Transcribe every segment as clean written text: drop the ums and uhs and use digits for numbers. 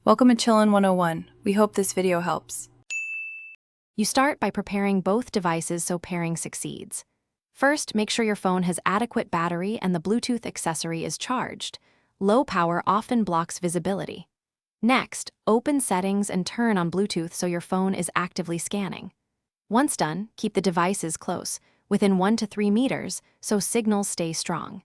Welcome to Chillin' 101. We hope this video helps. You start by preparing both devices so pairing succeeds. First, make sure your phone has adequate battery and the Bluetooth accessory is charged. Low power often blocks visibility. Next, open Settings and turn on Bluetooth so your phone is actively scanning. Once done, keep the devices close, within 1 to 3 meters, so signals stay strong.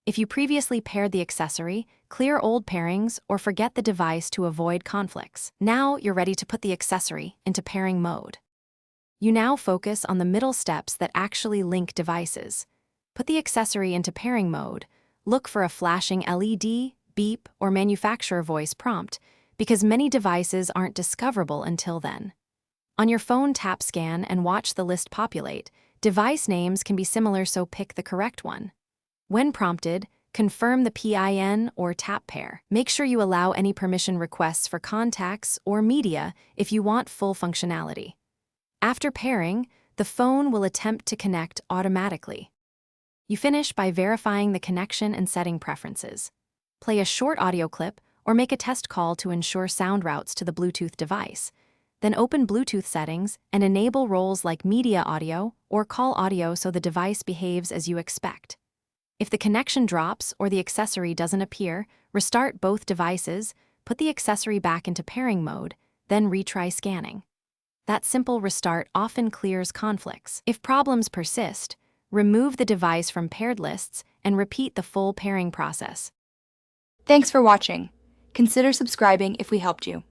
If you previously paired the accessory, clear old pairings or forget the device to avoid conflicts. Now you're ready to put the accessory into pairing mode. You now focus on the middle steps that actually link devices. Put the accessory into pairing mode. Look for a flashing LED, beep, or manufacturer voice prompt, because many devices aren't discoverable until then. On your phone, tap Scan and watch the list populate. Device names can be similar, so pick the correct one. When prompted, confirm the PIN or tap pair. Make sure you allow any permission requests for contacts or media if you want full functionality. After pairing, the phone will attempt to connect automatically. You finish by verifying the connection and setting preferences. Play a short audio clip or make a test call to ensure sound routes to the Bluetooth device. Then open Bluetooth settings and enable roles like media audio or call audio so the device behaves as you expect. If the connection drops or the accessory doesn't appear, restart both devices, put the accessory back into pairing mode, then retry scanning. That simple restart often clears conflicts. If problems persist, remove the device from paired lists and repeat the full pairing process. Thanks for watching. Consider subscribing if we helped you.